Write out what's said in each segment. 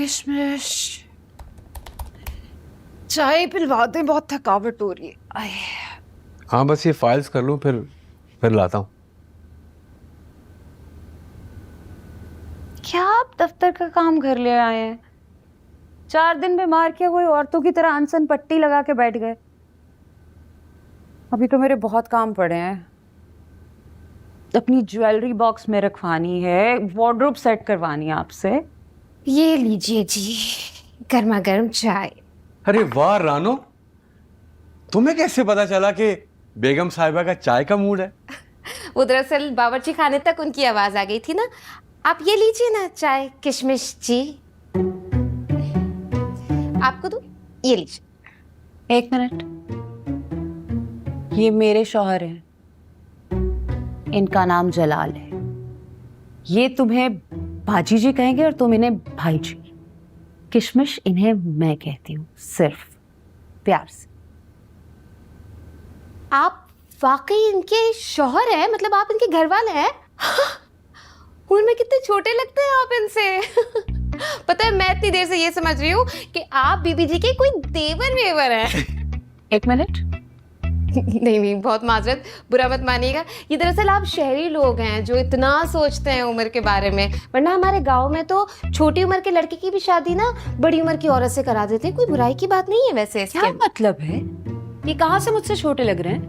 किशमिश चाय पिलवा दे, बहुत थकावट हो रही है। आए। हाँ बस ये फाइल्स कर लूँ फिर लाता हूँ। क्या आप दफ्तर का काम कर ले आए हैं? 4 दिन बीमार किया, कोई औरतों की तरह अनसन पट्टी लगा के बैठ गए। अभी तो मेरे बहुत काम पड़े हैं। अपनी ज्वेलरी बॉक्स में रखवानी है, वार्डरोब सेट करवानी है आपसे। ये लीजिए जी, गर्मा गर्म चाय। अरे वाह रानो, तुम्हें कैसे पता चला कि बेगम साहिबा का चाय का मूड है? वो दरअसल बावर्ची खाने तक उनकी आवाज आ गई थी ना। आप ये लीजिए ना चाय किशमिश जी। आपको दूं? ये लीजिए। 1 मिनट, ये मेरे शौहर हैं, इनका नाम जलाल है। ये तुम्हें बाजी जी कहेंगे और तुम इन्हें भाई जी। किशमिश इन्हें मैं कहती हूँ, सिर्फ प्यार से। आप वाकई इनके शौहर हैं? मतलब आप इनके घर वाले हैं? उम्र में कितने छोटे लगते हैं आप इनसे। पता है, मैं इतनी देर से ये समझ रही हूँ कि आप बीबी जी के कोई देवर वेवर हैं। 1 मिनट। नहीं नहीं, बहुत माजरत, बुरा मत मानिएगा। ये दरअसल आप शहरी लोग हैं जो इतना सोचते हैं उम्र के बारे में, वरना हमारे गांव में तो छोटी उम्र के लड़के की भी शादी ना बड़ी उम्र की औरत से करा देते हैं। कोई बुराई की बात नहीं है वैसे इसके। क्या मतलब है? ये कहाँ से मुझसे छोटे लग रहे हैं?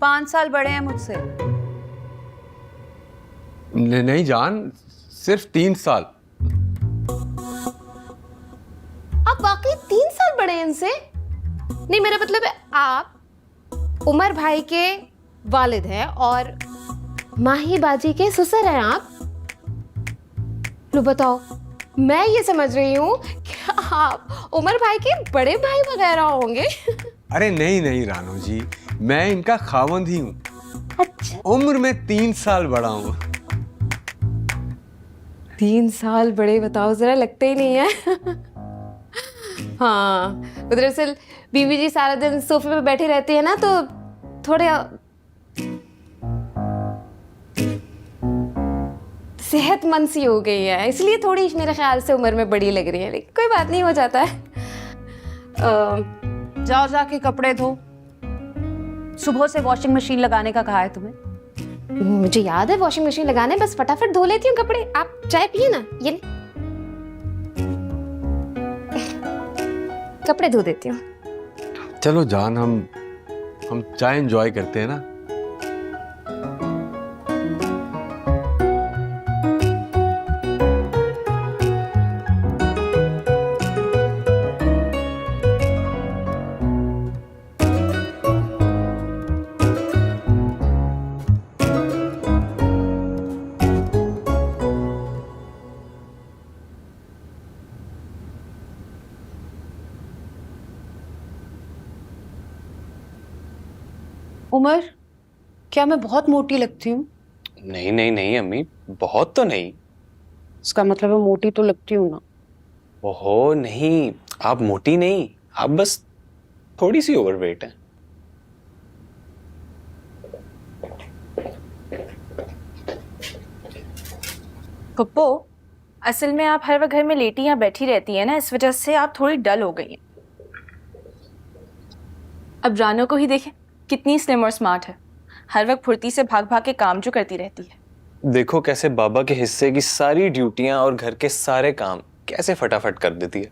5 साल बड़े हैं मुझसे। नहीं जान, सिर्फ 3 साल। आप वाकई 3 साल बड़े हैं इनसे? नहीं, मेरा मतलब है आप उमर भाई के वालिद हैं और माही बाजी के ससुर हैं आप। लो बताओ, मैं ये समझ रही हूँ कि आप उमर भाई के बड़े भाई वगैरह होंगे। अरे नहीं रानो जी, मैं इनका खावंद ही हूँ। अच्छा, उम्र में 3 साल बड़ा हूँ। 3 साल बड़े? बताओ जरा, लगते ही नहीं है। हाँ, दरअसल बीवी जी सारा दिन सोफे पे बैठी रहती है ना, तो थोड़े सेहतमंद सी हो गई है, इसलिए थोड़ी मेरे ख्याल से उम्र में बड़ी लग रही है। लेकिन कोई बात नहीं, हो जाता है। जाओ जाके कपड़े धो। सुबह से वॉशिंग मशीन लगाने का कहा है तुम्हें। मुझे याद है वॉशिंग मशीन लगाने, बस फटाफट धो लेती हूँ कपड़े। आप चाय पिए ना, ये ले। कपड़े धो देती हूँ। चलो जान, हम चाय एंजॉय करते हैं ना। उमर, क्या मैं बहुत मोटी लगती हूँ? नहीं नहीं नहीं अम्मी, बहुत तो नहीं। इसका मतलब है मोटी तो लगती हूँ ना। ओहो नहीं, आप मोटी नहीं, आप बस थोड़ी सी ओवरवेट हैं। पप्पो, असल में आप हर वक्त घर में लेटी या बैठी रहती है ना, इस वजह से आप थोड़ी डल हो गई हैं। अब रानो को ही देखें, कितनी स्लिम और स्मार्ट है। हर वक्त फुर्ती से भाग भाग के काम जो करती रहती है। देखो कैसे बाबा के हिस्से की सारी ड्यूटियां और घर के सारे काम कैसे फटाफट कर देती है।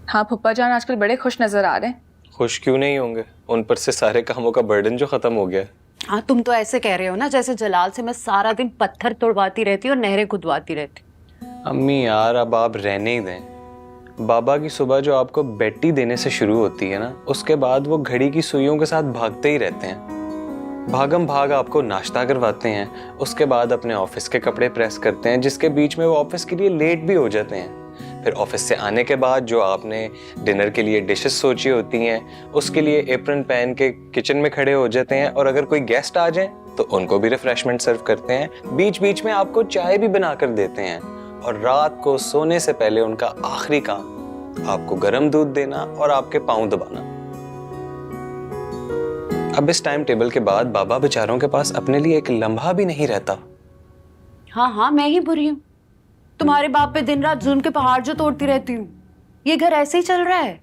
हाँ पप्पा जान आजकल बड़े खुश नजर आ रहे हैं। खुश क्यों नहीं होंगे, उन पर से सारे कामों का बर्डन जो खत्म हो गया है। हाँ, तुम तो ऐसे कह रहे हो ना जैसे जलाल से मैं सारा दिन पत्थर तोड़वाती रहती और नहरें खुदवाती रहती। अम्मी यार, अब आप रहने ही दें। बाबा की सुबह जो आपको बेटी देने से शुरू होती है ना, उसके बाद वो घड़ी की सुइयों के साथ भागते ही रहते हैं। भागम भाग आपको नाश्ता करवाते हैं, उसके बाद अपने ऑफिस के कपड़े प्रेस करते हैं, जिसके बीच में वो ऑफिस के लिए लेट भी हो जाते हैं। फिर ऑफिस से आने के बाद जो आपने डिनर के लिए डिशेस सोची होती हैं, उसके लिए एप्रन पहन के किचन में खड़े हो जाते हैं, और अगर कोई गेस्ट आ जाए तो उनको भी रिफ्रेशमेंट सर्व करते हैं। बीच बीच में आपको चाय भी बना कर देते हैं, और रात को सोने से पहले उनका आखिरी काम आपको गर्म दूध देना और आपके पाँव दबाना। अब इस टाइम टेबल के बाद बाबा बेचारों के पास अपने लिए एक लम्हा भी नहीं रहता। हाँ हाँ, मैं ही बुरी हूँ। तुम्हारे बाप पे दिन रात जुल्म के पहाड़ जो तोड़ती रहती हूँ। ये घर ऐसे ही चल रहा है।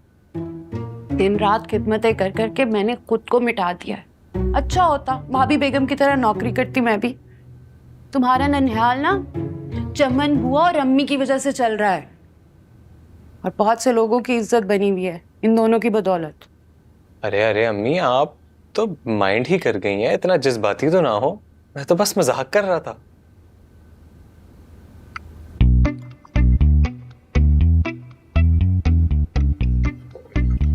दिन रात खिदमतें कर करके मैंने खुद को मिटा दिया है। अच्छा होता भाभी बेगम की तरह नौकरी करती मैं भी। तुम्हारा ननिहाल ना चमन बुआ और अम्मी की वजह से चल रहा है, और बहुत से लोगों की इज्जत बनी हुई है इन दोनों की बदौलत। अरे अरे अम्मी, आप तो माइंड ही कर गई हैं, इतना जज्बाती तो ना हो। मैं तो बस मजाक कर रहा था।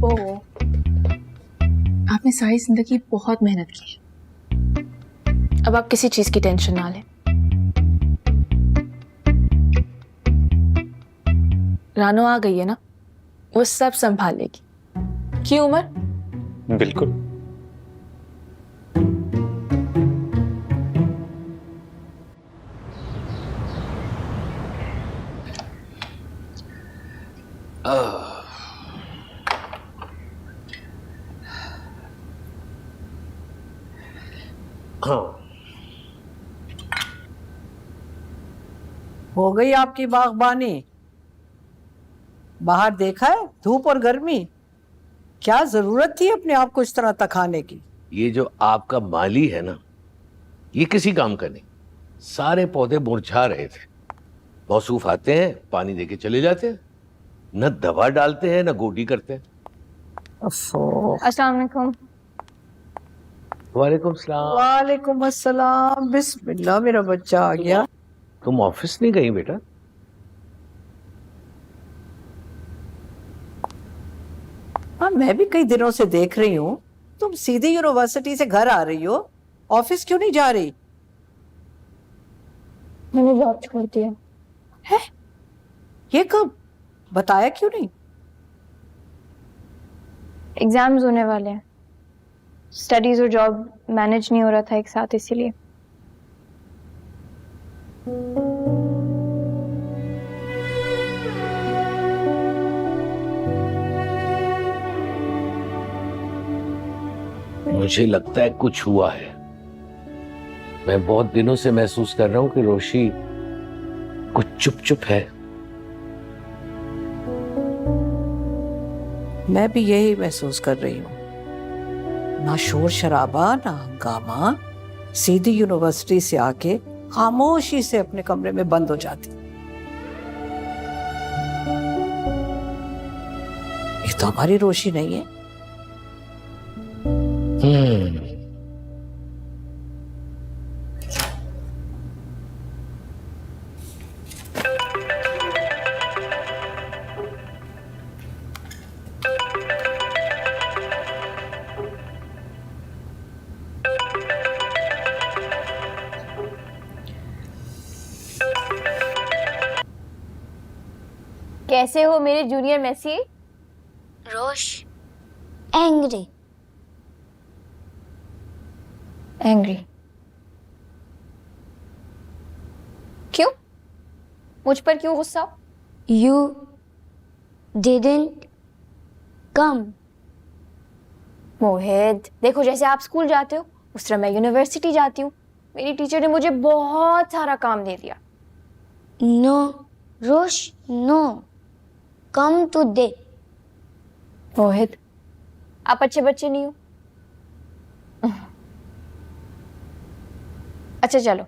ओह, आपने सारी जिंदगी बहुत मेहनत की है। अब आप किसी चीज की टेंशन ना लें। रानो आ गई है ना, वो सब संभाल लेगी। क्यों उमर? बिल्कुल। हो गई आपकी बागबानी? बाहर देखा है धूप और गर्मी, क्या जरूरत थी अपने आप को इस तरह तकाने की? ये जो आपका माली है ना, ये किसी काम का नहीं। सारे पौधे मुरझा रहे थे। मौसूफ आते हैं, पानी देके चले जाते हैं, न दवा डालते हैं न गोडी करते हैं। अफो। अस्सलाम वालेकुम। वालेकुम सलाम। वालेकुम अस्सलाम। बिस्मिल्लाह, मेरा बच्चा आ गया। तुम ऑफिस नहीं गई बेटा? हाँ, मैं भी कई दिनों से देख रही हूँ तुम सीधे यूनिवर्सिटी से घर आ रही हो, ऑफिस क्यों नहीं जा रही? मैंने जॉब छोड़ दिया। है? ये कब? बताया क्यों नहीं? एग्जाम्स होने वाले हैं, स्टडीज और जॉब मैनेज नहीं हो रहा था एक साथ, इसीलिए। मुझे लगता है कुछ हुआ है। मैं बहुत दिनों से महसूस कर रहा हूं कि रोशी कुछ चुप चुप है। मैं भी यही महसूस कर रही हूँ। ना शोर शराबा ना हंगामा, सीधी यूनिवर्सिटी से आके खामोशी से अपने कमरे में बंद हो जाती। ये तो हमारी रोशी नहीं है। कैसे हो मेरे जूनियर मेसी? रोश एंग्री। एंग्री क्यों? मुझ पर क्यों गुस्सा? You didn't come. मोहित, देखो जैसे आप स्कूल जाते हो उस तरह मैं यूनिवर्सिटी जाती हूँ। मेरी टीचर ने मुझे बहुत सारा काम दे दिया। नो रोश, नो, कम टुडे। मोहित, आप अच्छे बच्चे नहीं हो। अच्छा चलो,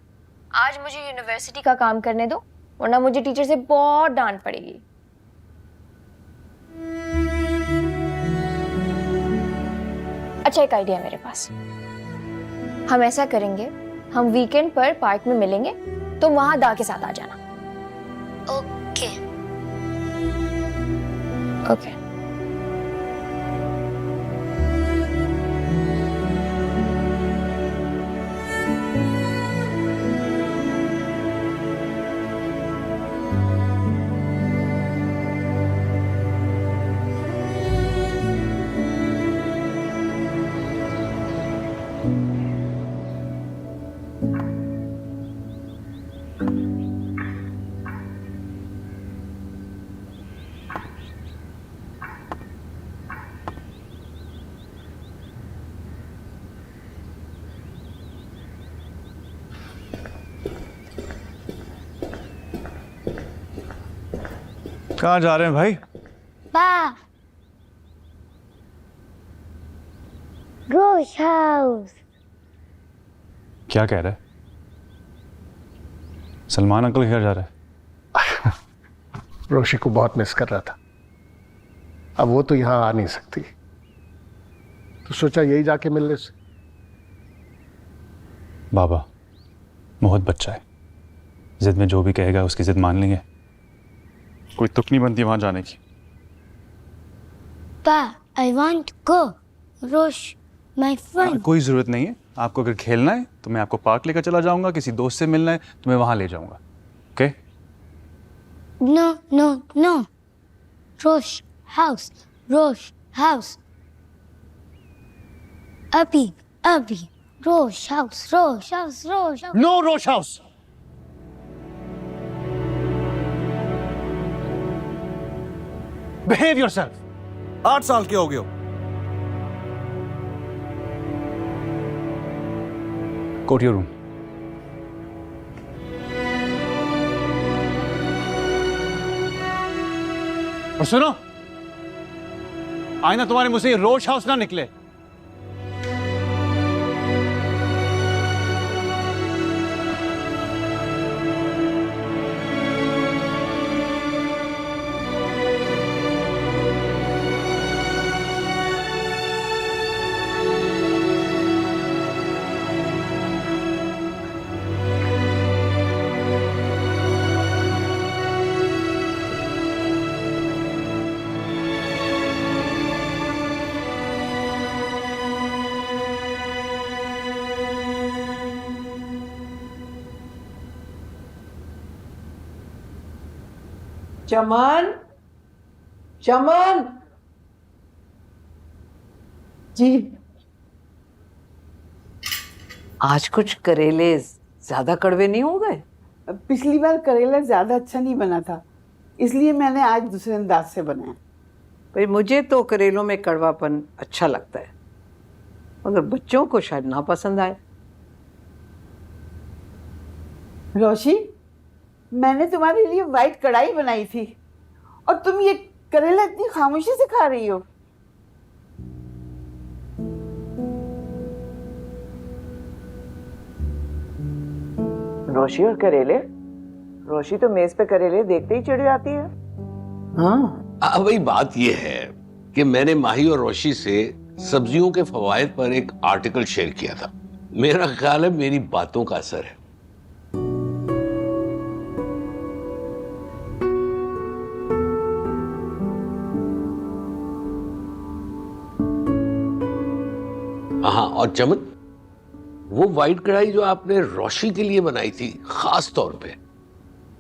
आज मुझे यूनिवर्सिटी का काम करने दो, वरना मुझे टीचर से बहुत डांट पड़ेगी। अच्छा, एक आइडिया है मेरे पास। हम ऐसा करेंगे, हम वीकेंड पर पार्क में मिलेंगे, तो वहां दा के साथ आ जाना। Okay okay. कहाँ जा रहे हैं भाई? बा रोज हाउस। क्या कह रहा है? सलमान अंकल के घर जा रहा है? रोशी को बहुत मिस कर रहा था। अब वो तो यहाँ आ नहीं सकती, तो सोचा यही जाके मिलने से। बाबा, मोहित बच्चा है, जिद में जो भी कहेगा उसकी जिद मान लेंगे। कोई तुक नहीं बनती वहां जाने की। बा I want go Rosh my friend. कोई जरूरत नहीं है। आपको अगर खेलना है तो मैं आपको पार्क लेकर चला जाऊंगा, किसी दोस्त से मिलना है तो मैं वहां ले जाऊंगा। Okay? No no no, Rosh house, Rosh house. अभी अभी Rosh house, Rosh house, Rosh house. No Rosh house. Behave yourself. 8 साल के हो गए हो। Go to your room. और सुनो, आईना तुम्हारे मुंह से ये रोश हाउस ना निकले। चमन, चमन। जी। आज कुछ करेले ज्यादा कड़वे नहीं हो गए? पिछली बार करेला ज्यादा अच्छा नहीं बना था, इसलिए मैंने आज दूसरे अंदाज से बनाया। भाई मुझे तो करेलों में कड़वापन अच्छा लगता है, मगर बच्चों को शायद ना पसंद आए। रोशी, मैंने तुम्हारे लिए वाइट कढ़ाई बनाई थी और तुम ये करेला इतनी खामोशी से खा रही हो। रोशी और करेले? रोशी तो मेज पे करेले देखते ही चिढ़ जाती है। हाँ, वही बात यह है कि मैंने माही और रोशी से सब्जियों के फवायद पर एक आर्टिकल शेयर किया था। मेरा ख्याल है मेरी बातों का असर है। हाँ, और चमन, वो वाइट कढ़ाई जो आपने रोशी के लिए बनाई थी खास तौर पे,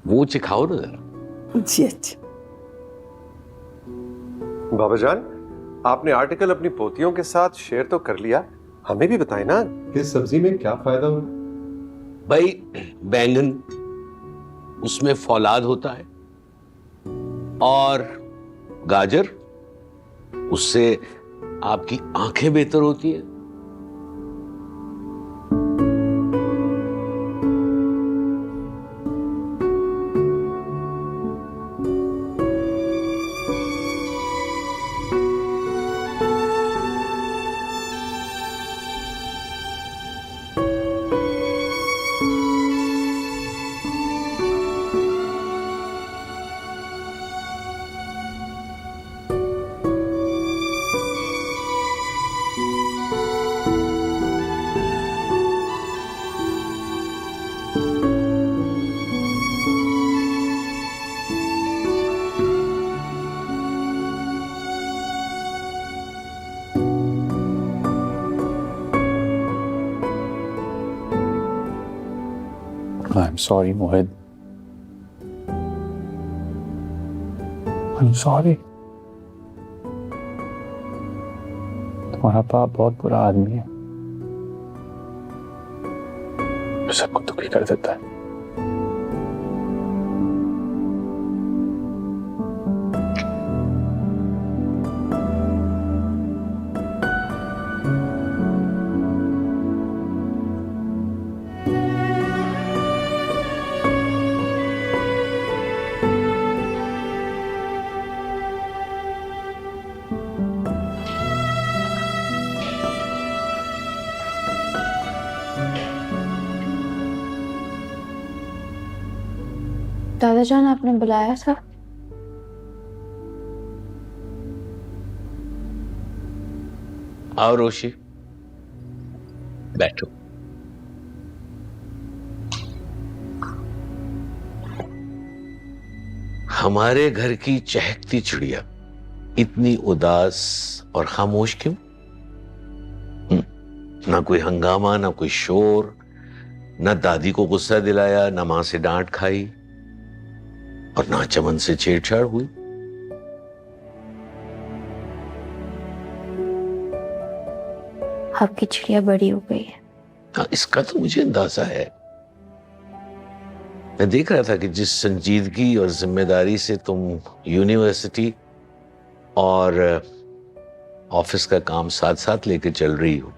वो चिखाओ ना जरा। जी अच्छा। बाबा जान, आपने आर्टिकल अपनी पोतियों के साथ शेयर तो कर लिया, हमें भी बताएं ना कि सब्जी में क्या फायदा हो। भाई बैंगन, उसमें फौलाद होता है, और गाजर, उससे आपकी आंखें बेहतर होती हैं। I'm sorry, Mohit. I'm sorry। तुम्हारा बाप बहुत बुरा आदमी है, वो सबको दुखी कर देता है। दादाजान आपने बुलाया था? आओ रोशी, बैठो। हमारे घर की चहकती चिड़िया इतनी उदास और खामोश क्यों? ना कोई हंगामा, ना कोई शोर, ना दादी को गुस्सा दिलाया, ना मां से डांट खाई, और ना चमन से छेड़छाड़ हुई। आपकी चिड़िया बड़ी हो गई है। हाँ, इसका तो मुझे अंदाजा है। मैं देख रहा था कि जिस संजीदगी और जिम्मेदारी से तुम यूनिवर्सिटी और ऑफिस का काम साथ साथ लेकर चल रही हो,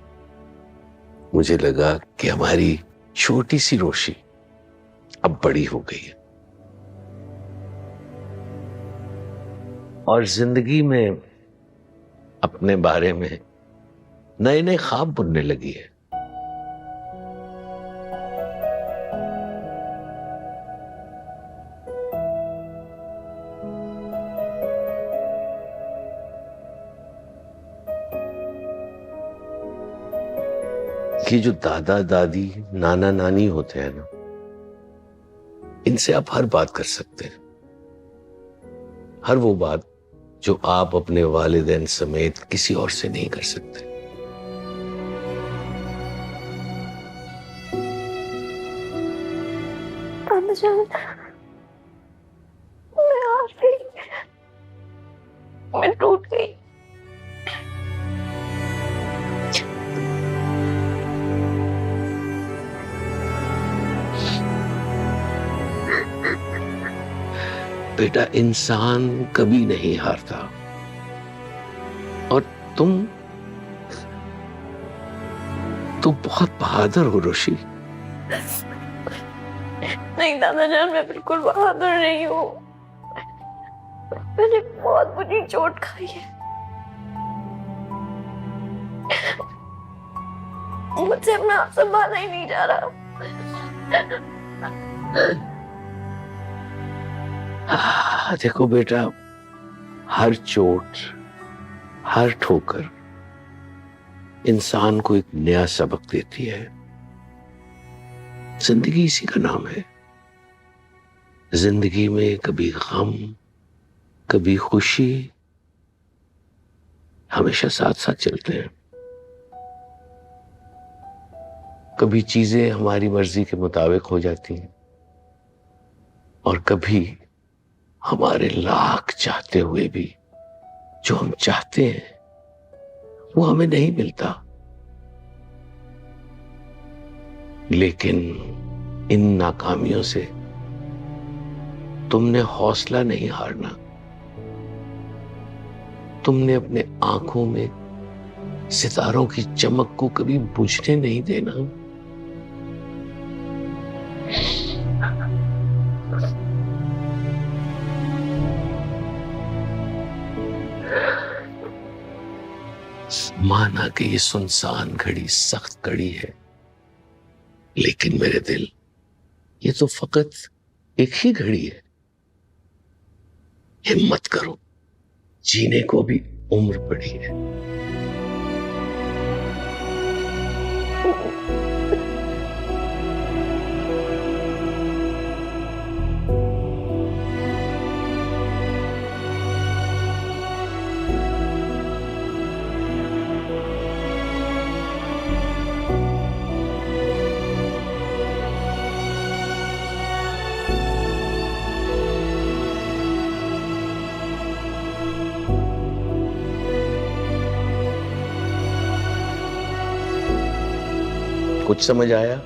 मुझे लगा कि हमारी छोटी सी रोशी अब बड़ी हो गई है और जिंदगी में अपने बारे में नए नए ख्वाब बुनने लगी है। कि जो दादा दादी नाना नानी होते हैं ना, इनसे आप हर बात कर सकते हैं, हर वो बात जो आप अपने वालिदैन समेत किसी और से नहीं कर सकते। दादाजान, मैं हार गई, मैं टूट गई। बेटा, इंसान कभी नहीं हारता, और तुम बहुत बहादुर हो रोशी। नहीं दादाजान, मैं बिल्कुल बहादुर नहीं हूँ। मैंने बहुत बुरी चोट खाई है। मुझसे अपना आप संभाला ही नहीं जा रहा। देखो बेटा, हर चोट, हर ठोकर इंसान को एक नया सबक देती है। जिंदगी इसी का नाम है। जिंदगी में कभी गम, कभी खुशी हमेशा साथ साथ चलते हैं। कभी चीजें हमारी मर्जी के मुताबिक हो जाती हैं और कभी हमारे लाख चाहते हुए भी जो हम चाहते हैं वो हमें नहीं मिलता। लेकिन इन नाकामियों से तुमने हौसला नहीं हारना। तुमने अपने आंखों में सितारों की चमक को कभी बुझने नहीं देना। माना कि ये सुनसान घड़ी सख्त घड़ी है, लेकिन मेरे दिल, ये तो फकत एक ही घड़ी है। हिम्मत करो, जीने को भी उम्र पड़ी है। कुछ समझ आया?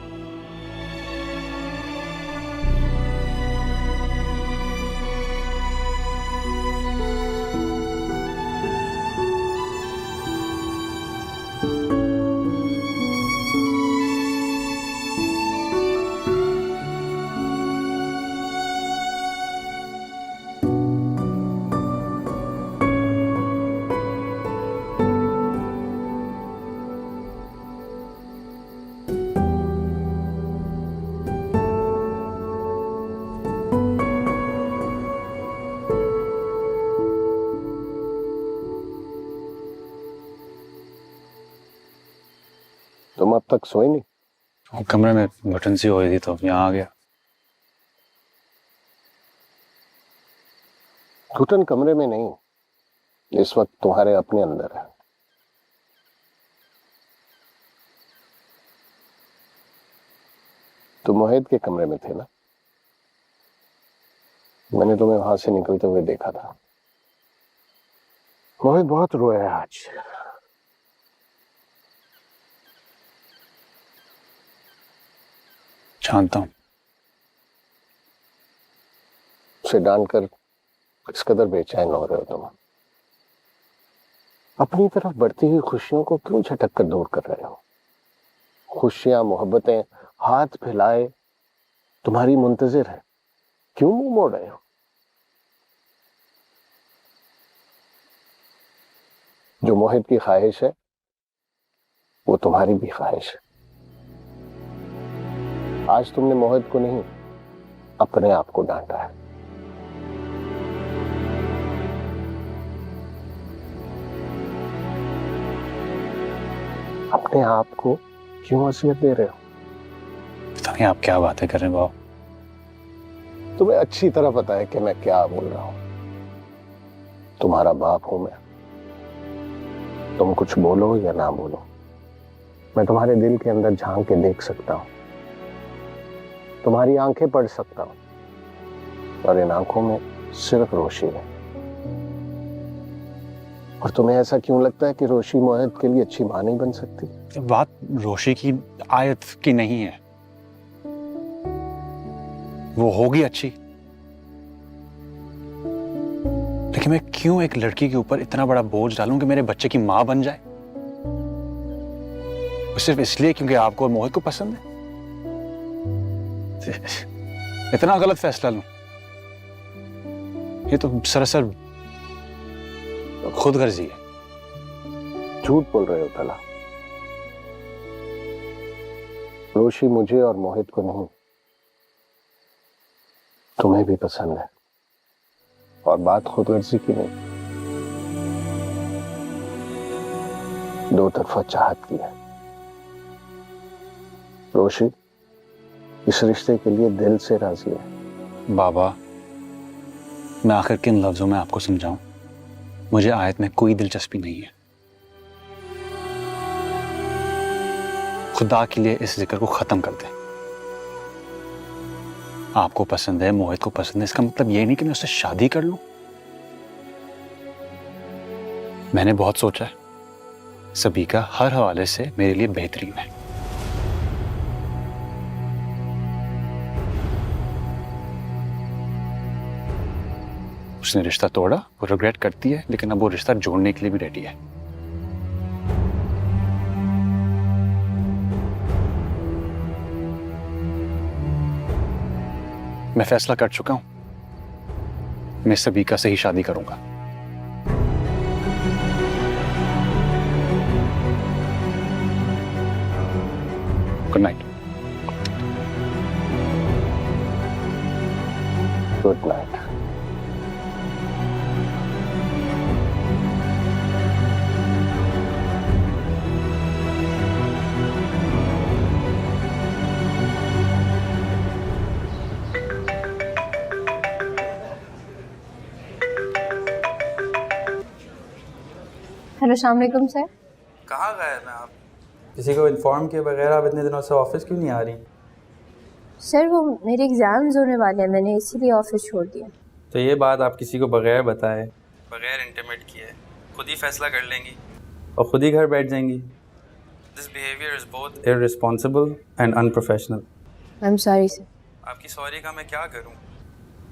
अब तक सोए नहीं? वो कमरे में बटन सी हो रही थी तो यहाँ आ गया। घुटन कमरे में नहीं, इस वक्त तुम्हारे अपने अंदर है। तुम मोहित के कमरे में थे ना? मैंने तुम्हें वहां से निकलते हुए देखा था। मोहित बहुत रोया है आज। जानता हूं। उसे डांटकर इस कदर बेचैन हो रहे हो तुम। अपनी तरफ बढ़ती हुई खुशियों को क्यों झटक कर दूर कर रहे हो? खुशियां, मोहब्बतें हाथ फैलाए तुम्हारी मुंतजिर है, क्यों मुंह मोड़ रहे हो? जो मोहित की ख्वाहिश है वो तुम्हारी भी ख्वाहिश है। आज तुमने मोहित को नहीं, अपने आप को डांटा है। अपने आप को क्यों वसीयत दे रहे हो? पता नहीं आप क्या बातें कर रहे हैं बाबू। तुम्हें अच्छी तरह पता है कि मैं क्या बोल रहा हूं। तुम्हारा बाप हूं मैं। तुम कुछ बोलो या ना बोलो, मैं तुम्हारे दिल के अंदर झांक के देख सकता हूं, तुम्हारी आंखें पढ़ सकता हूं, और इन आंखों में सिर्फ रोशी है। और तुम्हें ऐसा क्यों लगता है कि रोशी मोहित के लिए अच्छी मां नहीं बन सकती? बात रोशी की आयत की नहीं है, वो होगी अच्छी, लेकिन मैं क्यों एक लड़की के ऊपर इतना बड़ा बोझ डालूं कि मेरे बच्चे की मां बन जाए? वो सिर्फ इसलिए क्योंकि आपको और मोहित को पसंद है? इतना गलत फैसला लूं? ये तो सरासर खुदगर्जी है। झूठ बोल रहे हो तला। रोशी मुझे और मोहित को नहीं, तुम्हें भी पसंद है, और बात खुदगर्जी की नहीं, दो तरफा चाहत की है। रोशी इस रिश्ते के लिए दिल से राजी है। बाबा, मैं आखिर किन लफ्जों में आपको समझाऊं? मुझे आयत में कोई दिलचस्पी नहीं है। खुदा के लिए इस जिक्र को खत्म कर दें। आपको पसंद है, मोहित को पसंद है, इसका मतलब ये नहीं कि मैं उससे शादी कर लूं। मैंने बहुत सोचा है, सबीका हर हवाले से मेरे लिए बेहतरीन है। उसने रिश्ता तोड़ा, वो रिग्रेट करती है, लेकिन अब वो रिश्ता जोड़ने के लिए भी रेडी है। मैं फैसला कर चुका हूं, मैं सबीका से ही शादी करूंगा। Good night. Good night. Hello, अस्सलाम वालेकुम सर। कहाँ गए हैं आप? किसी को इन्फॉर्म किए बगैर आप इतने दिनों से ऑफिस क्यों नहीं आ रही? सर वो मेरे एग्ज़ाम्स होने वाले हैं, मैंने इसीलिए ऑफिस छोड़ दिया। तो ये बात आप किसी को बगैर बताए, बगैर इंटीमेट किए खुद ही फैसला कर लेंगी और खुद ही घर बैठ जाएंगी। This behaviour is both irresponsible and unprofessional. I am sorry sir. आपकी सॉरी का मैं क्या करूँ?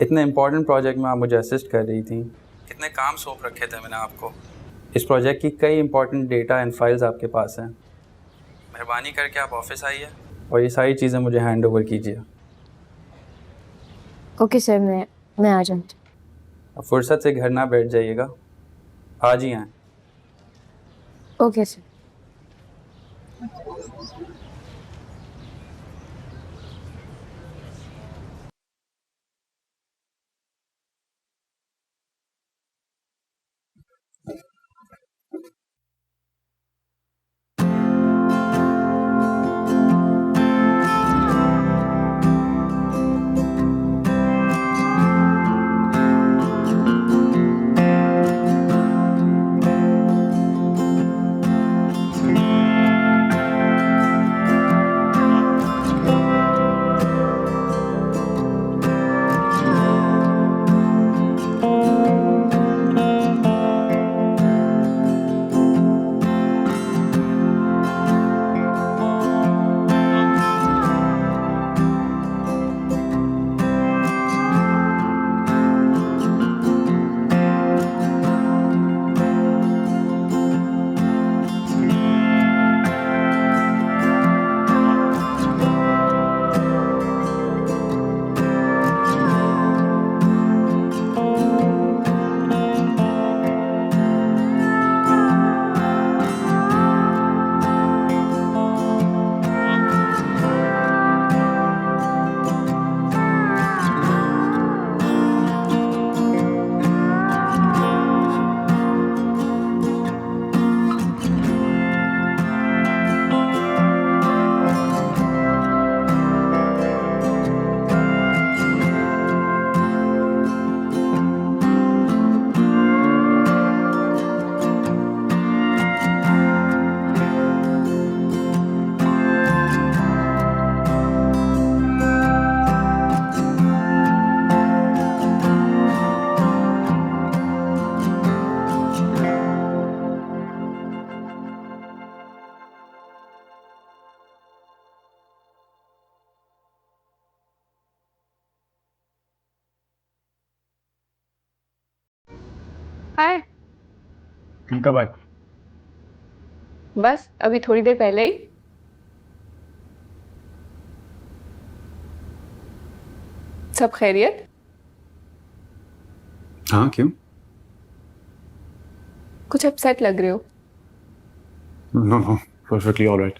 इतने इंपॉर्टेंट प्रोजेक्ट में आप मुझे असिस्ट कर रही थी, कितने काम सौंप रखे थे मैंने आपको। इस प्रोजेक्ट की कई इंपॉर्टेंट डेटा एंड फाइल्स आपके पास हैं। मेहरबानी करके आप ऑफिस आइए और ये सारी चीज़ें मुझे हैंड ओवर कीजिए। ओके सर, मैं आ जाऊँ। अब फुर्सत से घर ना बैठ जाइएगा, आज ही आएँ। Okay sir. हाय। कब आए? बस अभी थोड़ी देर पहले ही। सब खैरियत? हाँ, क्यों? कुछ अपसेट लग रहे हो। No no, perfectly all right.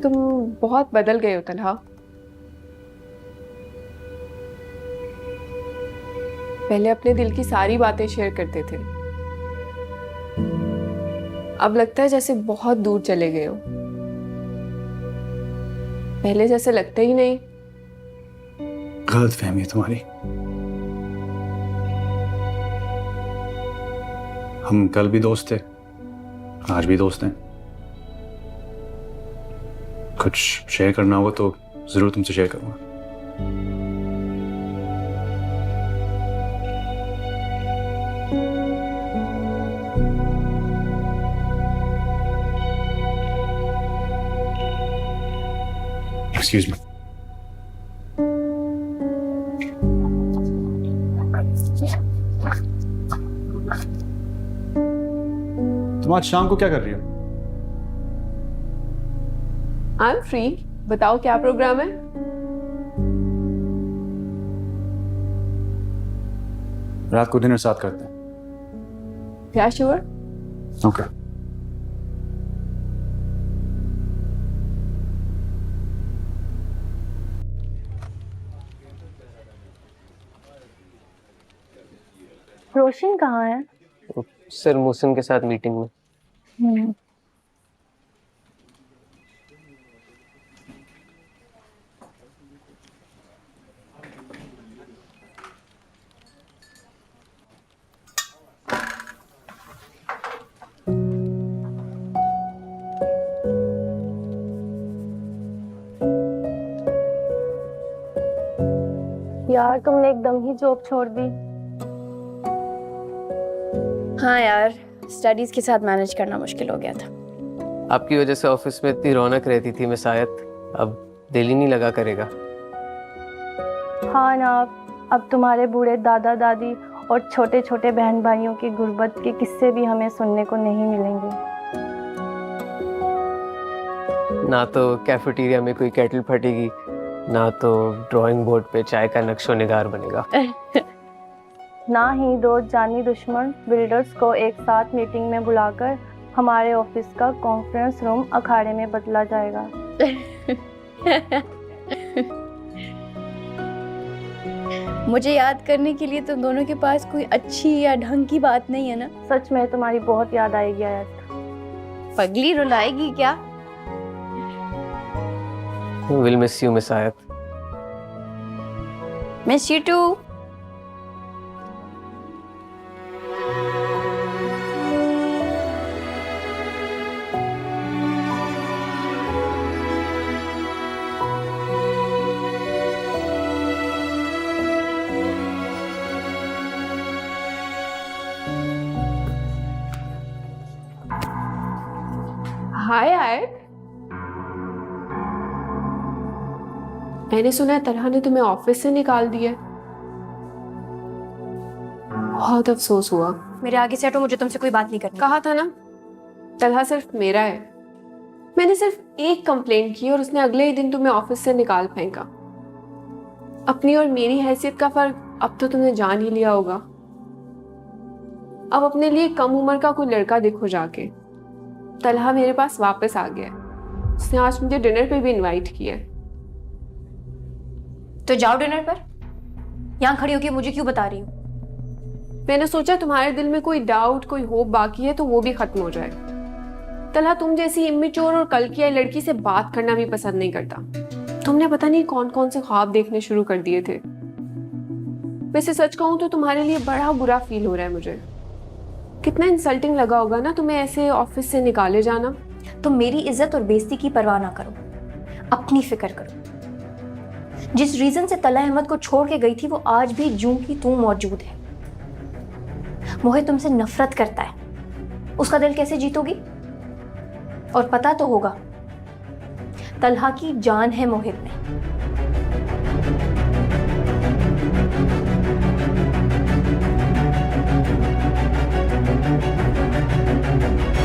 तुम बहुत बदल गए हो तन्हा। पहले अपने दिल की सारी बातें शेयर करते थे, अब लगता है जैसे बहुत दूर चले गए हो। पहले जैसे लगता ही नहीं। गलत फहमी है तुम्हारी। हम कल भी दोस्त थे, आज भी दोस्त हैं। कुछ शेयर करना होगा तो जरूर तुमसे शेयर करूंगा। Excuse me. तुम आज शाम को क्या कर रही हो? आई एम फ्री, बताओ क्या प्रोग्राम है? रात को डिनर साथ करते हैं। क्या श्योर? ओके। रोशन कहाँ है? सर मोहसिन के साथ मीटिंग में। यार तुमने एकदम ही जॉब छोड़ दी। हाँ यार, स्टडीज के साथ मैनेज करना मुश्किल हो गया था। आपकी वजह से ऑफिस में इतनी रौनक रहती थी मैं शायद अब दिल ही नहीं लगा करेगा। हाँ ना, अब तुम्हारे बूढ़े दादा दादी और छोटे छोटे बहन भाइयों की गुर्बत के किस्से भी हमें सुनने को नहीं मिलेंगे। ना तो कैफेटेरिया में कोई केटल फटेगी, ना तो ड्राइंग बोर्ड पे चाय का नक्शो निगार बनेगा। ना ही दो जानी दुश्मन बिल्डर्स को एक साथ मीटिंग में बुलाकर हमारे ऑफिस का कॉन्फ्रेंस रूम अखाड़े में बदला जाएगा। मुझे याद करने के लिए तुम दोनों के पास कोई अच्छी या ढंग की बात नहीं है ना? सच में तुम्हारी बहुत याद आएगी यार। पगली रुलाएगी क्या? Will miss you miss Ayat. Miss you too. Hi Ayat, मैंने सुना है तलहा ने तुम्हें ऑफिस से निकाल दिया। बहुत अफसोस हुआ। मेरे आगे से हटो, मुझे तुमसे कोई बात नहीं करनी। कहा था ना, तलहा सिर्फ मेरा है। मैंने सिर्फ एक कंप्लेंट की और उसने अगले ही दिन तुम्हें ऑफिस से निकाल फेंका। अपनी और मेरी हैसियत का फर्क अब तो तुमने जान ही लिया होगा। अब अपने लिए कम उम्र का कोई लड़का देखो जाके। तलहा मेरे पास वापस आ गया। उसने आज मुझे डिनर पे भी इनवाइट किया। तो जाओ डिनर पर। यहाँ खड़ी होकर मुझे क्यों बता रही हो? मैंने सोचा तुम्हारे दिल में कोई डाउट, कोई होप बाकी है तो वो भी खत्म हो जाए। तलहा तुम जैसी इम्मेच्योर और कल की आई लड़की से बात करना भी पसंद नहीं करता। तुमने पता नहीं कौन कौन से ख्वाब देखने शुरू कर दिए थे। वैसे सच कहूं तो तुम्हारे लिए बड़ा बुरा फील हो रहा है मुझे। कितना इंसल्टिंग लगा होगा ना तुम्हें ऐसे ऑफिस से निकाले जाना। तुम मेरी इज्जत और बेइज्जती की परवाह ना करो, अपनी फिक्र करो। जिस रीजन से तलहा अहमद को छोड़ के गई थी वो आज भी जूं की तू मौजूद है। मोहित तुमसे नफरत करता है, उसका दिल कैसे जीतोगी? और पता तो होगा, तलहा की जान है मोहित में।